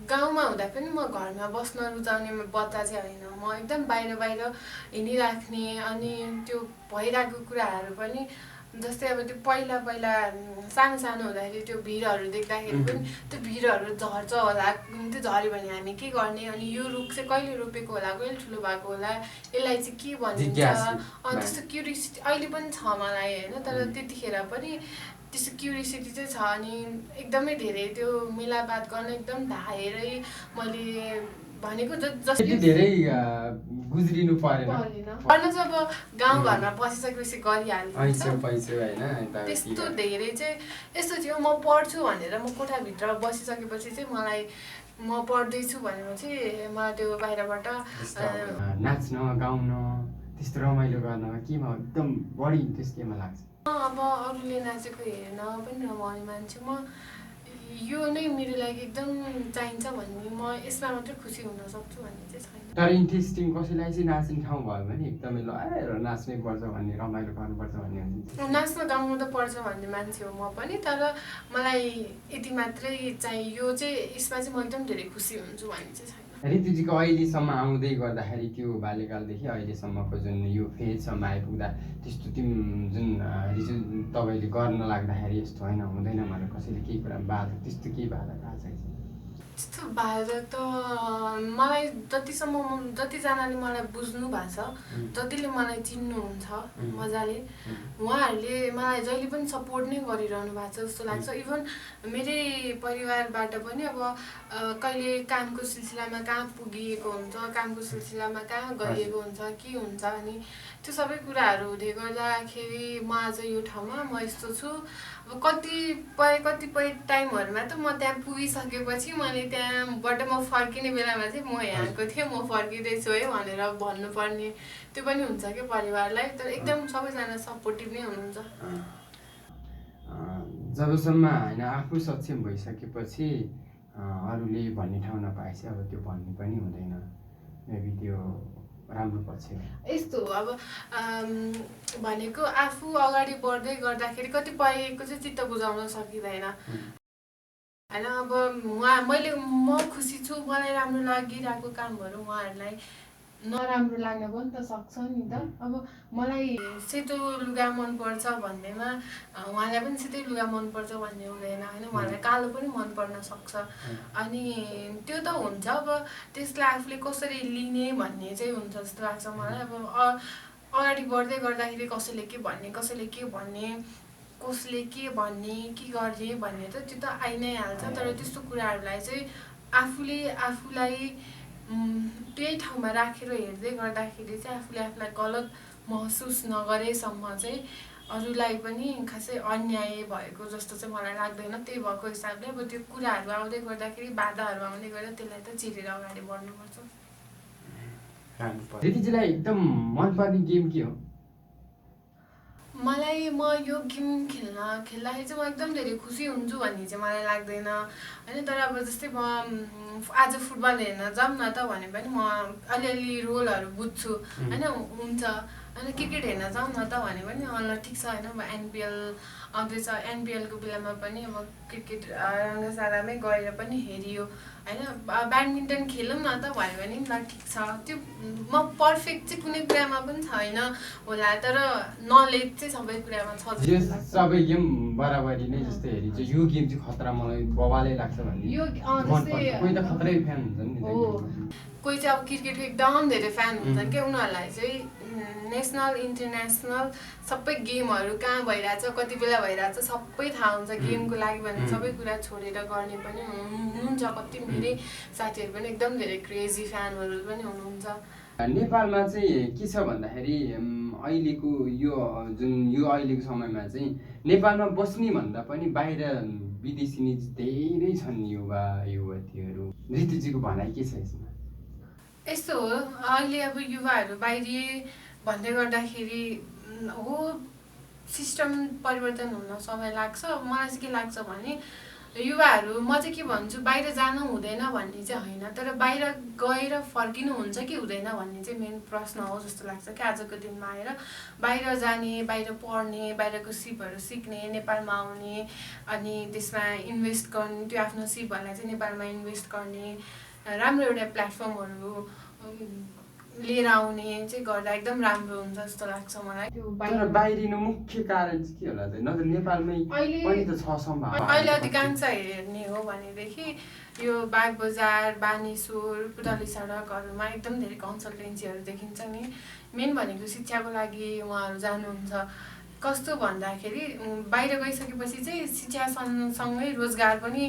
गाउँमा हुँदा पनि म घरमा बस्न रुचाउने बच्चा चाहिँ होइन म एकदम बाहिर हिँडिराख्ने अनि त्यो भइरहेको कुराहरू पनि जस्तै अब त्यो पहिला सानो हुँदाखेरि त्यो भिरहरू देख्दाखेरि पनि त्यो भिरहरू झर्छ होला त्यो झऱ्यो भने हामी के गर्ने अनि यो रुख चाहिँ कहिले रोपेको होला कहिले ठुलो भएको होला यसलाई चाहिँ के भनिन्छ त्यस्तो क्युरियोसिटी अहिले पनि छ मलाई होइन तर त्यतिखेर पनि त्यस्तो क्युरियोसिटी चाहिँ छ अनि एकदमै धेरै त्यो मेलापात गर्न एकदम धाएरै मैले भनेको जस्तै धेरै गुज्रिनु परेन गर्न चाहिँ अब गाउँघरमा बसिसकेपछि गरिहाल्छ त्यस्तो धेरै चाहिँ यस्तो थियो म पढ्छु भनेर म कोठाभित्र बसिसकेपछि चाहिँ मलाई म पढ्दैछु भनेर चाहिँ मलाई त्यो बाहिरबाट नाच्न गाउन त्यस्तो रमाइलो गर्नमा केमा एकदम बढी इन्ट्रेस्ट केमा लाग्छ अब अरूले नाचेको हेर्न पनि रमाउने मान्छे म यो नै मेरो लागि एकदम चाहिन्छ भन्ने म यसमा मात्रै खुसी हुन सक्छु भन्ने चाहिँ छैन तर इन्ट्रेस्टिङ कसैलाई चाहिँ नाच्ने ठाउँ भयो भने एकदमै ल नाच्नै पर्छ भन्ने रमाइलो गर्नुपर्छ भन्ने हुन्छ नाच्न गाउनु त पर्छ भन्ने मान्छे हो म पनि तर मलाई यति मात्रै चाहिँ यो चाहिँ यसमा चाहिँ म एकदम धेरै खुसी हुन्छु भन्ने चाहिँ छैन ऋतुजीको अहिलेसम्म आउँदै गर्दाखेरि त्यो बाल्यकालदेखि अहिलेसम्मको जुन यो फेजसम्म आइपुग्दा त्यस्तो जुन तपाईँले गर्न लाग्दाखेरि यस्तो होइन हुँदैन भनेर कसैले केही कुरा बाधा त्यस्तो केही बाधा थाहा छैन त्यस्तो बाधा त मलाई जतिजनाले मलाई बुझ्नु भएको छ जतिले मलाई चिन्नुहुन्छ मजाले उहाँहरूले मलाई जहिले पनि सपोर्ट नै गरिरहनु भएको छ जस्तो लाग्छ इभन मेरै परिवारबाट पनि अब कहिले कामको सिलसिलामा कहाँ पुगिएको हुन्छ कामको सिलसिलामा कहाँ गइएको हुन्छ के हुन्छ अनि त्यो सबै कुराहरू हुँदै गर्दाखेरि म आज यो ठाउँमा म यस्तो छु अब कतिपय टाइमहरूमा त म त्यहाँ पुगिसकेपछि मैले त्यहाँबाट म फर्किने बेलामा चाहिँ म यहाँको थिएँ म फर्किँदैछु है भनेर भन्नुपर्ने त्यो पनि हुन्छ क्या परिवारलाई तर एकदम सबैजना सपोर्टिभ नै हुनुहुन्छ जबसम्म होइन आफू सक्षम भइसकेपछि अरूले भन्ने ठाउँ नपाएपछि अब त्यो भन्ने पनि हुँदैन मेबी त्यो राम्रो पक्ष यस्तो अब भनेको आफू अगाडि बढ्दै गर्दाखेरि कतिपयको चाहिँ चित्त बुझाउन सकिँदैन होइन अब म खुसी छु मलाई राम्रो लागिरहेको कामहरू उहाँहरूलाई नराम्रो लाग्न पनि त सक्छ नि त अब मलाई सेतो लुगा मनपर्छ भन्नेमा उहाँलाई पनि सेतै लुगा मनपर्छ भन्ने हुँदैन होइन उहाँलाई कालो पनि मन पर्न सक्छ अनि त्यो त हुन्छ अब त्यसलाई आफूले कसरी लिने भन्ने चाहिँ हुन्छ जस्तो लाग्छ मलाई अब अगाडि बढ्दै गर्दाखेरि कसैले के भन्ने कसले के भन्ने के गर्ने भन्ने त त्यो त आइ नै हाल्छ। तर त्यस्तो कुराहरूलाई चाहिँ आफूलाई त्यही ठाउँमा राखेर हेर्दै गर्दाखेरि चाहिँ आफूलाई गलत महसुस नगरेसम्म चाहिँ अरूलाई पनि खासै अन्याय भएको जस्तो चाहिँ मलाई लाग्दैन। त्यही भएको हिसाबले अब त्यो कुराहरू आउँदै गर्दाखेरि बाधाहरू आउँदै गर्दा त्यसलाई त चिरेर अगाडि बढ्नुपर्छ। दिदीजीलाई एकदम मनपर्ने गेम के हो? मलाई म यो गेम खेल्दाखेरि चाहिँ म एकदम धेरै खुसी हुन्छु भन्ने चाहिँ मलाई लाग्दैन होइन। तर अब जस्तै म आज फुटबल हेर्न जाऊँ न त भने पनि म अलिअलि रोलहरू बुझ्छु होइन, हुन्छ। अनि क्रिकेट हेर्न जाऊँ न त भने पनि ल ठिक छ होइन। म एनपिएल आउँदैछ, एनपिएलको बेलामा पनि अब क्रिकेट रङ्गशालामै गएर पनि हेरियो होइन। ब्याडमिन्टन खेलौँ न त भन्यो भने ल ठिक छ। त्यो म पर्फेक्ट चाहिँ कुनै कुरामा पनि छैन होला, तर नलेज चाहिँ सबै कुरामा छ। सबै गेम बराबरी नै जस्तो हेरी चाहिँ यो गेम चाहिँ खतरा, मलाई बवालै लाग्छ भन्ने यो कोही त खतरै फ्यान हुन्छ नि। हो, कोही चाहिँ अब क्रिकेटको एकदम धेरै फ्यान हुन्छन् क्या, उनीहरूलाई चाहिँ नेसनल इन्टरनेसनल सबै गेमहरू कहाँ भइरहेछ, कति बेला भइरहेछ सबै थाहा हुन्छ। गेमको लागि भने सबै कुरा छोडेर गर्ने पनि हुनुहुन्छ। कति मेरै साथीहरू पनि एकदम धेरै क्रेजी फ्यानहरू पनि हुनुहुन्छ। नेपालमा चाहिँ के छ भन्दाखेरि अहिलेको यो अहिलेको समयमा चाहिँ नेपालमा बस्ने भन्दा पनि बाहिर विदेशी धेरै छन् युवा युवतीहरू। ऋतुजीको भनाइ के छ यसमा? यस्तो हो, अहिले अब युवाहरू बाहिरी भन्दै गर्दाखेरि हो सिस्टम परिवर्तन हुन समय लाग्छ। मलाई चाहिँ के लाग्छ भने युवाहरू, म चाहिँ के भन्छु, बाहिर जानु हुँदैन भन्ने चाहिँ होइन, तर बाहिर गएर फर्किनु हुन्छ कि हुँदैन भन्ने चाहिँ मेन प्रश्न हो जस्तो लाग्छ कि आजको दिनमा आएर बाहिर जाने, बाहिर पढ्ने, बाहिरको सिपहरू सिक्ने, नेपालमा आउने, अनि त्यसमा इन्भेस्ट गर्ने, त्यो आफ्नो सिपहरूलाई चाहिँ नेपालमा इन्भेस्ट गर्ने, राम्रो एउटा प्लेटफर्महरू लिएर आउने चाहिँ गर्दा एकदम राम्रो हुन्छ जस्तो लाग्छ मलाई। तर बाहिरिनु मुख्य कारण चाहिँ के होला त? नत्र नेपालमै पनि त छ सम्भावना। अहिले अधिकांश हेर्ने हो भनेदेखि यो बागबजार, बानेश्वर, पुतली सडकहरूमा एकदम धेरै कन्सल्टेन्सीहरू देखिन्छ नि। मेन भनेको शिक्षाको लागि उहाँहरू जानुहुन्छ। कस्तो भन्दाखेरि बाहिर गइसकेपछि चाहिँ शिक्षा सँगसँगै रोजगार पनि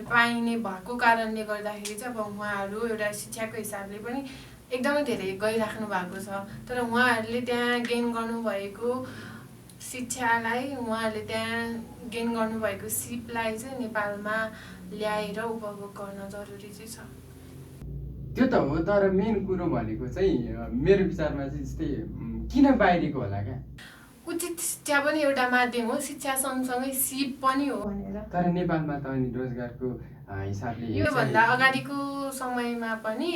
पाइने भएको कारणले गर्दाखेरि चाहिँ अब उहाँहरू एउटा शिक्षाको हिसाबले पनि एकदमै धेरै गइराख्नु भएको छ। तर उहाँहरूले त्यहाँ गेन गर्नुभएको शिक्षालाई, उहाँहरूले त्यहाँ गेन गर्नुभएको सिपलाई चाहिँ नेपालमा ल्याएर उपभोग गर्न जरुरी चाहिँ छ। त्यो त हो, तर मेन कुरो भनेको चाहिँ मेरो विचारमा चाहिँ जस्तै किन बाहिरीको होला क्या? उचित शिक्षा पनि एउटा माध्यम हो, शिक्षा सँगसँगै सिप पनि हो भनेर। तर नेपालमा त अनि रोजगारको हिसाबले योभन्दा अगाडिको समयमा पनि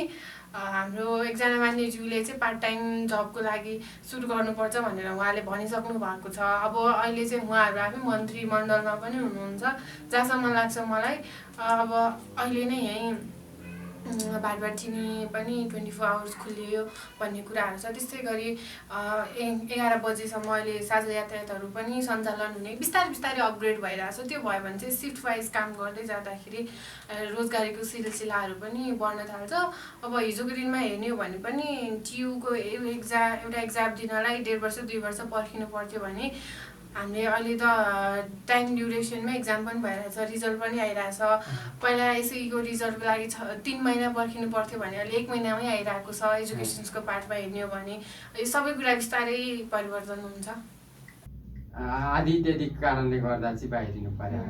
हाम्रो एकजना मान्यज्यूले चाहिँ पार्ट टाइम जबको लागि सुरु गर्नुपर्छ भनेर उहाँले भनिसक्नु भएको छ। अब अहिले चाहिँ उहाँहरू आफै मन्त्रीमण्डलमा पनि हुनुहुन्छ। जहाँसम्म लाग्छ मलाई अब अहिले नै यहीँ भाटपाडा पनि 24 आवर्स खुलियो भन्ने कुराहरू छ। त्यस्तै गरी 11 बजेसम्म अहिले साझा यातायातहरू पनि सञ्चालन हुने बिस्तारै अपग्रेड भइरहेछ। त्यो भयो भने चाहिँ सिफ्ट वाइज काम गर्दै जाँदाखेरि रोजगारीको सिलसिलाहरू पनि बढ्न थाल्छ। अब हिजोको दिनमा हेर्ने हो भने पनि टियुको एउटा एक्जाम दिनलाई 1.5 वर्ष 2 वर्ष पर्खिनु पर्थ्यो भने हामीले अहिले त टाइम ड्युरेसनमै एक्जाम पनि भइरहेछ, रिजल्ट पनि आइरहेछ। पहिला एसईको रिजल्टको लागि 3 महिना पर्खिनु पर्थ्यो भने अहिले 1 महिनामै आइरहेको छ। एजुकेसन्सको पार्टमा हेर्ने हो भने यो सबै कुरा बिस्तारै परिवर्तन हुन्छ। आदि इत्यादि कारणले गर्दा चाहिँ बाहिरिनु पर्यो।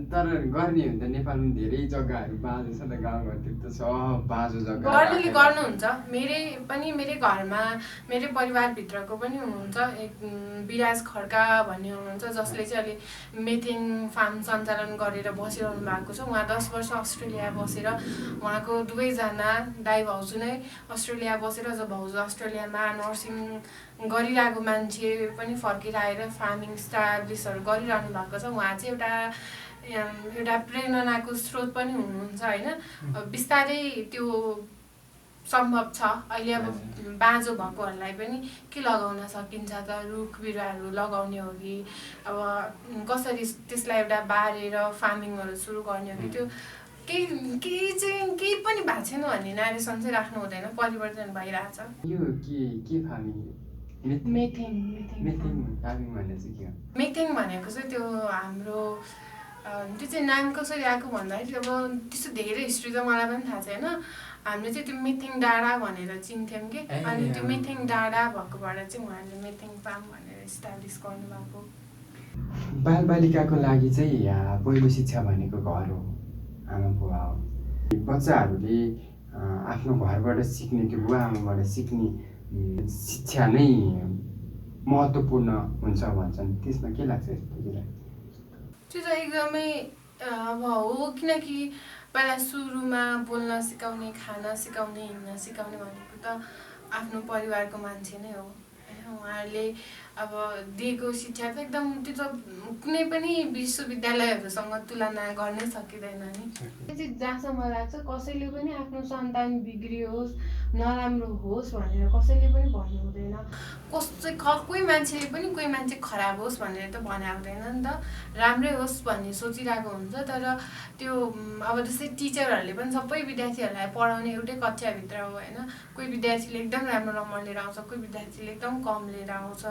तर गर्ने हो भने त नेपालमा धेरै जग्गाहरू बाँझो छ त, गाउँघरतिर त सब बाँझो जग्गा। गर्नेले गर्नुहुन्छ। मेरै घरमा मेरै परिवारभित्रको पनि हुनुहुन्छ एक विराज खड्का भन्ने हुनुहुन्छ, जसले चाहिँ अहिले मेथेन फार्म सञ्चालन गरेर बसिरहनु भएको छ। उहाँ 10 वर्ष अस्ट्रेलिया बसेर, उहाँको दुवैजना दाइ भाउजू नै अस्ट्रेलिया बसेर, जब भाउजू अस्ट्रेलियामा नर्सिङ गरिरहेको मान्छे पनि फर्केर आएर फार्मिङ स्टाब्लिसहरू गरिरहनु भएको छ। उहाँ चाहिँ एउटा प्रेरणाको स्रोत पनि हुनुहुन्छ होइन। बिस्तारै त्यो सम्भव छ। अहिले अब बाँझो भएकोहरूलाई पनि के लगाउन सकिन्छ त? रुख बिरुवाहरू लगाउने हो कि अब कसरी त्यसलाई एउटा बारेर फार्मिङहरू सुरु गर्ने हो कि त्यो केही पनि भएको छैन भन्ने नारेसन चाहिँ राख्नु हुँदैन। परिवर्तन भइरहेछ। यो के फार्मिङ? मेथेङ ताबिङ भन्ने चाहिँ के हो? मेथेङ भनेको चाहिँ त्यो हाम्रो त्यो चाहिँ नाम कसरी आएको भन्दाखेरि अब त्यस्तो धेरै हिस्ट्री त मलाई पनि थाहा छैन। हामीले चाहिँ त्यो मेथेङ डाँडा भनेर चिन्थ्यौँ कि, अनि त्यो मेथेङ डाँडा भएकोबाट चाहिँ उहाँहरूले मेथेङ फार्म भनेर इस्टाब्लिस गर्नुभएको। बालबालिकाको लागि चाहिँ पहिलो शिक्षा भनेको घर हो, आमा बुवा हो। बच्चाहरूले आफ्नो घरबाट सिक्ने, त्यो बुवा आमाबाट सिक्ने शिक्षा नै महत्त्वपूर्ण हुन्छ भन्छन्, त्यसमा के लाग्छ तपाईँलाई? त्यो त एकदमै अब हो, किनकि पहिला सुरुमा बोल्न सिकाउने, खान सिकाउने, हिँड्न सिकाउने भनेको त आफ्नो परिवारको मान्छे नै हो होइन। उहाँहरूले अब दिएको शिक्षा त एकदम त्यो त कुनै पनि विश्वविद्यालयहरूसँग तुलना गर्नै सकिँदैन नि। त्यो चाहिँ जहाँसम्म लाग्छ कसैले पनि आफ्नो सन्तान बिग्रियोस्, नराम्रो होस् भनेर कसैले पनि भन्नु हुँदैन। कोही मान्छेले पनि कोही मान्छे खराब होस् भनेर त भने हुँदैन नि त, राम्रै होस् भन्ने सोचिरहेको हुन्छ। तर त्यो अब जस्तै टिचरहरूले पनि सबै विद्यार्थीहरूलाई पढाउने एउटै कक्षाभित्र हो होइन। कोही विद्यार्थीले एकदम राम्रो नम्बर लिएर आउँछ, कोही विद्यार्थीले एकदम कम लिएर आउँछ।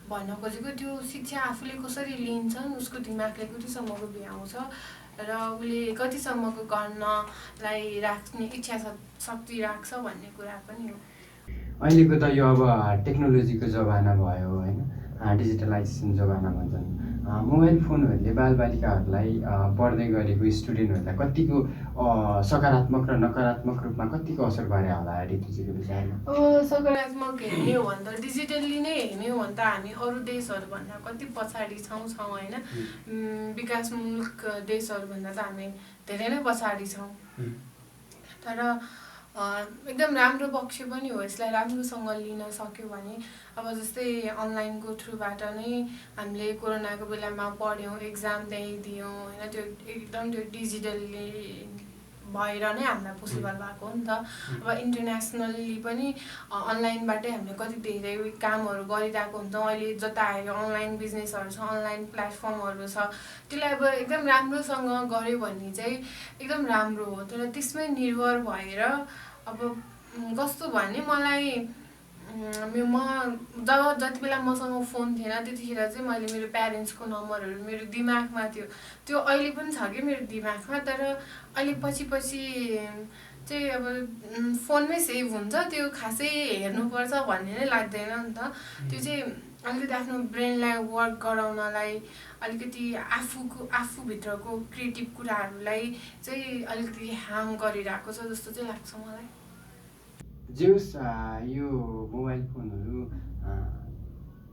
भन्न खोजेको त्यो शिक्षा आफूले कसरी लिन्छन्, उसको दिमागले कतिसम्मको भ्याउँछ र उसले कतिसम्मको गर्नलाई राख्ने इच्छा शक्ति राख्छ भन्ने कुरा पनि हो। अहिलेको त यो अब टेक्नोलोजीको जमाना भयो होइन, डिजिटलाइजेसन जमाना भन्छन्। मोबाइल फोनहरूले बालबालिकाहरूलाई पढ्दै गरेको स्टुडेन्टहरूलाई कतिको सकारात्मक र नकारात्मक रूपमा कतिको असर गरे होला ऋतुजीको विचारमा? सकारात्मक हेर्ने हो भने त डिजिटल्ली नै हेर्ने हो भने त हामी अरू देशहरूभन्दा कति पछाडि छौँ होइन। विकासमूलक देशहरूभन्दा त हामी धेरै नै पछाडि छौँ। तर एकदम राम्रो पक्ष पनि हो, यसलाई राम्रोसँग लिन सक्यो भने। अब जस्तै अनलाइनको थ्रुबाट नै हामीले कोरोनाको बेलामा पढ्यौँ, एक्जाम दियौँ होइन। त्यो एकदम त्यो डिजिटल्ली भएर नै हामीलाई पोसिबल भएको हो नि त। अब इन्टरनेसनल्ली पनि अनलाइनबाटै हामीले कति धेरै कामहरू गरिरहेको हुन्छौँ। अहिले जता हेऱ्यो अनलाइन बिजनेसहरू छ, अनलाइन प्लेटफर्महरू छ। त्यसलाई अब एकदम राम्रोसँग गऱ्यो भने चाहिँ एकदम राम्रो हो। तर त्यसमै निर्भर भएर अब कस्तो भने मलाई म जति बेला मसँग फोन थिएन त्यतिखेर चाहिँ मैले मेरो प्यारेन्ट्सको नम्बरहरू मेरो दिमागमा थियो। त्यो अहिले पनि छ कि मेरो दिमागमा, तर अहिले पछि चाहिँ अब फोनमै सेभ हुन्छ, त्यो खासै हेर्नुपर्छ भन्ने नै लाग्दैन नि त। त्यो चाहिँ अलिकति आफ्नो ब्रेनलाई वर्क गराउनलाई, अलिकति आफूभित्रको क्रिएटिभ कुराहरूलाई चाहिँ अलिकति हार्म गरिरहेको छ जस्तो चाहिँ लाग्छ मलाई। जे होस्, यो मोबाइल फोनहरू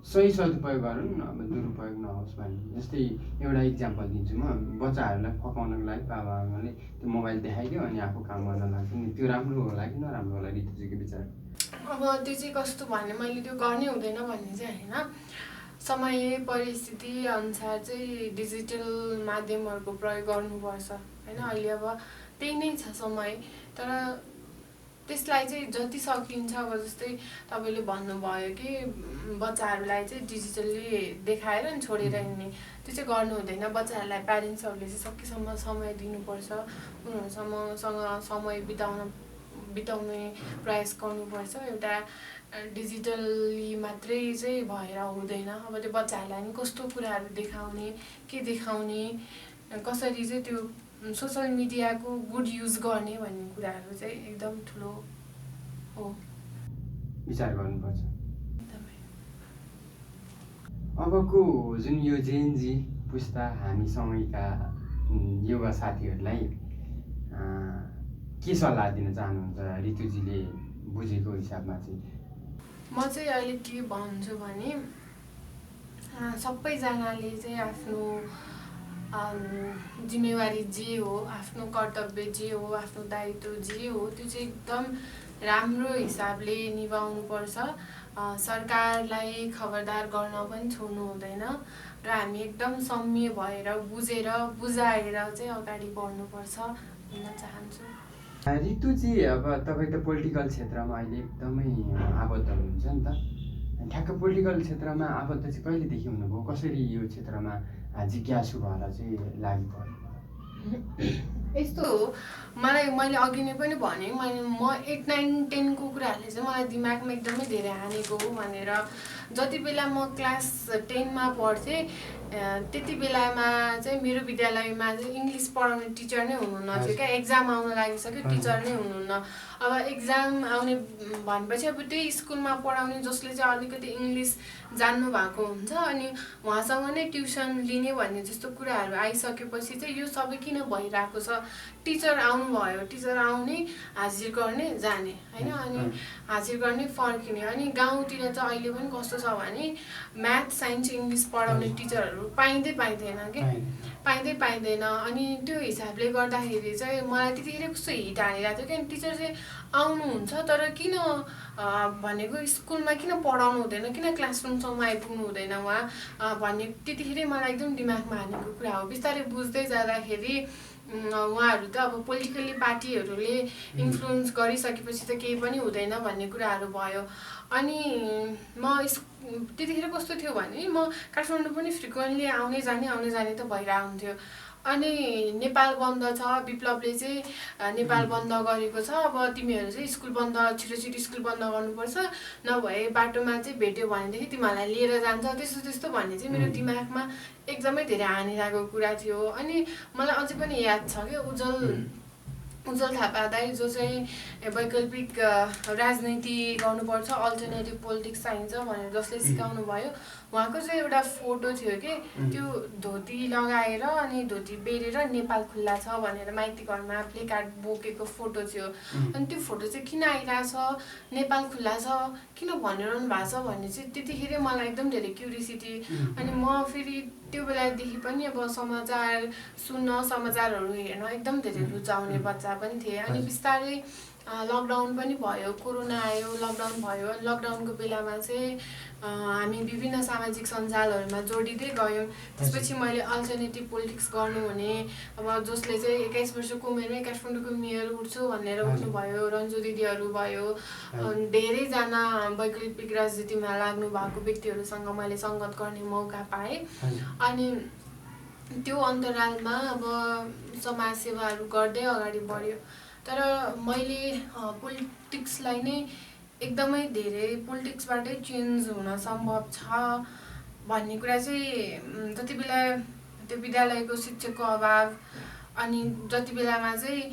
सही सदुपयोग गरौँ, अब दुरुपयोग नहोस् भन्ने। जस्तै एउटा इक्जाम्पल दिन्छु म, बच्चाहरूलाई फकाउनको लागि बाबाआमाले त्यो मोबाइल देखाइदियो अनि आफू काम गर्न लाग्छ नि, त्यो राम्रो होला कि नराम्रो होला ऋतुजीको विचार? अब त्यो चाहिँ कस्तो भने मैले त्यो गर्नै हुँदैन भन्ने चाहिँ होइन। समय परिस्थिति अनुसार चाहिँ डिजिटल माध्यमहरूको प्रयोग गर्नुपर्छ होइन। अहिले अब त्यही नै छ समय, तर त्यसलाई चाहिँ जति सकिन्छ, अब जस्तै तपाईँले भन्नुभयो कि बच्चाहरूलाई चाहिँ डिजिटल्ली देखाएर नि छोडेर हिँड्ने, त्यो चाहिँ गर्नु हुँदैन। बच्चाहरूलाई प्यारेन्ट्सहरूले चाहिँ सकेसम्म समय दिनुपर्छ, उनीहरूसँग समय बिताउने प्रयास गर्नुपर्छ। एउटा डिजिटल्ली मात्रै चाहिँ भएर हुँदैन। अब त्यो बच्चाहरूलाई नि कस्तो कुराहरू देखाउने, के देखाउने, कसरी चाहिँ त्यो सोसल मिडियाको गुड युज गर्ने भन्ने कुराहरू चाहिँ एकदम ठुलो हो, विचार गर्नुपर्छ। अबको जुन यो जेनजी पुस्ता हामी सँगैका युवा साथीहरूलाई के सल्लाह दिन चाहनुहुन्छ ऋतुजीले बुझेको हिसाबमा चाहिँ? म चाहिँ अहिले के भन्छु भने सबैजनाले चाहिँ आफ्नो जिम्मेवारी जे हो, आफ्नो कर्तव्य जे हो, आफ्नो दायित्व जे हो, त्यो चाहिँ एकदम राम्रो हिसाबले निभाउनुपर्छ। सरकारलाई खबरदार गर्न पनि छोड्नु हुँदैन र हामी एकदम सम्य भएर बुझाएर चाहिँ अगाडि बढ्नुपर्छ भन्न चाहन्छु। ऋतुजी, अब तपाईँ त पोलिटिकल क्षेत्रमा अहिले एकदमै आबद्ध हुनुहुन्छ नि त। ठ्याक्क पोलिटिकल क्षेत्रमा आबद्ध चाहिँ कहिलेदेखि हुनुभयो? कसरी यो क्षेत्रमा जिज्ञासु भएर चाहिँ लागि पर्नु? यस्तो हो, मैले अघि नै पनि भने, म 8, 9, 10 को कुराहरूले चाहिँ मलाई दिमागमा एकदमै धेरै हानेको हो भनेर जति बेला म क्लास 10 मा पढ्थेँ त्यति बेलामा चाहिँ मेरो विद्यालयमा चाहिँ इङ्ग्लिस पढाउने टिचर नै हुनुहुन्न थियो क्या। एक्जाम आउन लागिसक्यो, टिचर नै हुनुहुन्न। अब एक्जाम आउने भनेपछि अब त्यही स्कुलमा पढाउने जसले चाहिँ अलिकति इङ्ग्लिस जान्नु भएको हुन्छ अनि उहाँसँग नै ट्युसन लिने भन्ने जस्तो कुराहरू आइसकेपछि चाहिँ यो सबै किन भइरहेको छ। टिचर आउनुभयो, टिचर आउने, हाजिर गर्ने, जाने होइन, अनि हाजिर गर्ने, फर्किने। अनि गाउँतिर चाहिँ अहिले पनि कस्तो छ भने म्याथ, साइन्स, इङ्ग्लिस पढाउने टिचरहरू पाइँदैन कि, पाइँदैन। अनि त्यो हिसाबले गर्दाखेरि चाहिँ मलाई त्यतिखेर कस्तो हिट हानिरहेको थियो कि टिचर चाहिँ आउनुहुन्छ तर किन भनेको स्कुलमा किन पढाउनु हुँदैन, किन क्लासरुमसम्म आइपुग्नु हुँदैन उहाँ भन्ने त्यतिखेर मलाई एकदम दिमागमा हानेको कुरा हो। बिस्तारै बुझ्दै जाँदाखेरि उहाँहरू त अब पोलिटिकल्ली पार्टीहरूले इन्फ्लुएन्स गरिसकेपछि त केही पनि हुँदैन भन्ने कुराहरू भयो। अनि म त्यतिखेर कस्तो थियो भने म काठमाडौँ पनि फ्रिक्वेन्टली आउने जाने त भइरहेको हुन्थ्यो। अनि नेपाल बन्द छ, विप्लवले चाहिँ नेपाल बन्द गरेको छ, अब तिमीहरू चाहिँ स्कुल बन्द, छिटो स्कुल बन्द गर्नुपर्छ, नभए बाटोमा चाहिँ भेट्यो भनेदेखि तिमीहरूलाई लिएर जान्छ, त्यस्तो भन्ने चाहिँ मेरो दिमागमा एकदमै धेरै हानिरहेको कुरा थियो। अनि मलाई अझै पनि याद छ कि उज्जवल थापा दाइ जो चाहिँ वैकल्पिक राजनीति गर्नुपर्छ, अल्टरनेटिभ पोलिटिक्स चाहिन्छ भनेर जसले सिकाउनु भयो, उहाँको चाहिँ एउटा फोटो थियो कि त्यो धोती लगाएर अनि धोती बेरेर नेपाल खुल्ला छ भनेर माइती घरमा प्लेकार्ड बोकेको फोटो थियो। अनि त्यो फोटो चाहिँ किन आइरहेछ, नेपाल खुल्ला छ किन भनिरहनु भएको छ भन्ने चाहिँ त्यतिखेर मलाई एकदम धेरै क्युरियोसिटी। अनि म फेरि त्यो बेलादेखि पनि अब समाचार सुन्न, समाचारहरू हेर्न एकदम धेरै रुचाउने बच्चा पनि थिएँ। अनि बिस्तारै लकडाउन पनि भयो, कोरोना आयो, लकडाउन भयो। अनि लकडाउनको बेलामा चाहिँ हामी विभिन्न सामाजिक सञ्जालहरूमा जोडिँदै गयौँ। त्यसपछि मैले अल्टरनेटिभ पोलिटिक्स गर्नुहुने अब जसले चाहिँ 21 वर्षको उमेरमै काठमाडौँको मेयर उठ्छु भनेर उठ्नुभयो, रन्जु दिदीहरू भयो, धेरैजना वैकल्पिक राजनीतिमा लाग्नु भएको व्यक्तिहरूसँग मैले सङ्गत गर्ने मौका पाएँ। अनि त्यो अन्तरालमा अब समाजसेवाहरू गर्दै अगाडि बढ्यो। तर मैले पोलिटिक्सलाई नै एकदमै धेरै पोलिटिक्सबाटै चेन्ज हुन सम्भव छ भन्ने कुरा चाहिँ जति बेला त्यो विद्यालयको शिक्षकको अभाव अनि जति बेलामा चाहिँ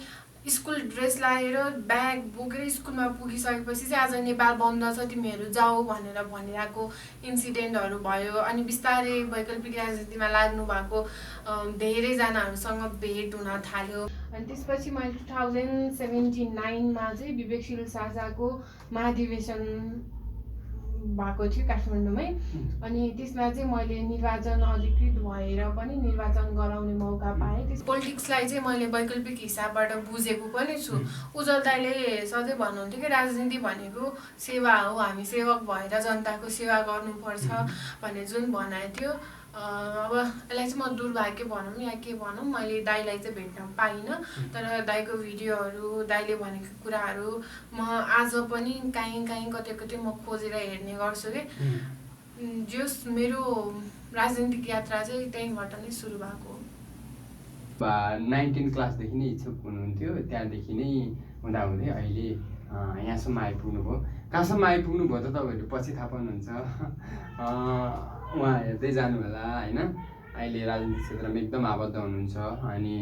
स्कुल ड्रेस लगाएर ब्याग बोकेर स्कुलमा पुगिसकेपछि चाहिँ आज नेपाल बन्द छ तिमीहरू जाऊ भनेर भनिरहेको इन्सिडेन्टहरू भयो। अनि बिस्तारै वैकल्पिक राजनीतिमा लाग्नु भएको धेरैजनाहरूसँग भेट हुन थाल्यो। अनि त्यसपछि मैले 2079मा चाहिँ विवेकशील साझाको महाधिवेशन भएको थियो काठमाडौँमै। अनि त्यसमा चाहिँ मैले निर्वाचन अधिकृत भएर पनि निर्वाचन गराउने मौका पाएँ। त्यस पोलिटिक्सलाई चाहिँ मैले वैकल्पिक हिसाबबाट बुझेको पनि छु। उज्जवल दाइले सधैँ भन्नुहुन्थ्यो कि राजनीति भनेको सेवा हो, हामी सेवक भएर जनताको सेवा गर्नुपर्छ भन्ने जुन भनाइ थियो। अब यसलाई चाहिँ म दुर्भाग्य भनौँ या के भनौँ, मैले दाइलाई चाहिँ भेट्न पाइनँ। तर दाइको भिडियोहरू, दाइले भनेको कुराहरू म आज पनि काहीँ कतै म खोजेर हेर्ने गर्छु कि जस मेरो राजनीतिक यात्रा चाहिँ त्यहीँबाट नै सुरु भएको हो। 19 क्लासदेखि नै इच्छुक हुनुहुन्थ्यो, त्यहाँदेखि नै हुँदाहुँदै अहिले यहाँसम्म आइपुग्नु भयो। कहाँसम्म आइपुग्नु भयो त तपाईँहरू पछि थाहा पाउनुहुन्छ। उहाँ हेर्दै जानु होला होइन। अहिले राजनीतिक क्षेत्रमा एकदम आबद्ध हुनुहुन्छ अनि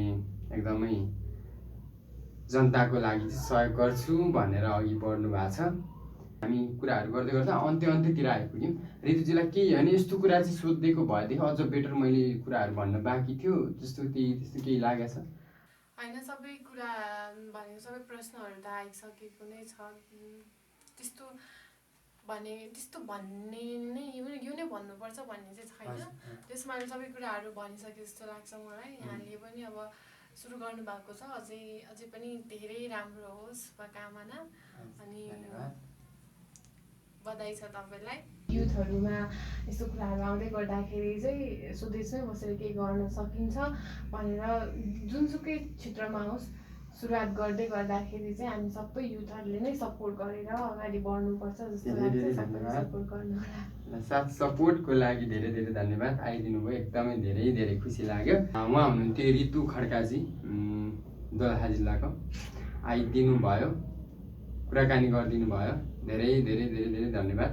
एकदमै जनताको लागि सहयोग गर्छु भनेर अघि बढ्नु भएको छ। हामी कुराहरू गर्दै गर्दा अन्त्यतिर आइपुग्यौँ। ऋतुजीलाई केही होइन यस्तो कुरा चाहिँ सोधिदिएको भएदेखि अझ बेटर मैले कुराहरू भन्न बाँकी थियो, त्यस्तो केही लागेको छ? होइन, सबै कुरा भनेको सबै प्रश्नहरू त आइसकेको नै छ। त्यस्तो भन्ने नै यो नै भन्नुपर्छ भन्ने चाहिँ छैन। त्यसमा सबै कुराहरू भनिसके जस्तो लाग्छ मलाई। यहाँले पनि अब सुरु गर्नु भएको छ, अझै पनि धेरै राम्रो होस् शुभकामना। अनि बधाई छ तपाईँलाई। युथहरूमा यस्तो कुराहरू आउँदै गर्दाखेरि चाहिँ स्वदेशमै बसेर केही गर्न सकिन्छ भनेर जुनसुकै क्षेत्रमा होस् सुरुवात गर्दै गर्दाखेरि चाहिँ हामी सबै युथहरूले नै सपोर्ट गरेर अगाडि बढ्नुपर्छ जस्तो लाग्छ। सपोर्ट गर्नु होला। साथ सपोर्टको लागि धेरै धेरै धन्यवाद। आइदिनु भयो, एकदमै धेरै खुसी लाग्यो। उहाँ हुनुहुन्थ्यो ऋतु खड्काजी, दोलखा जिल्लाको। आइदिनु भयो, कुराकानी गरिदिनु भयो, धेरै धन्यवाद।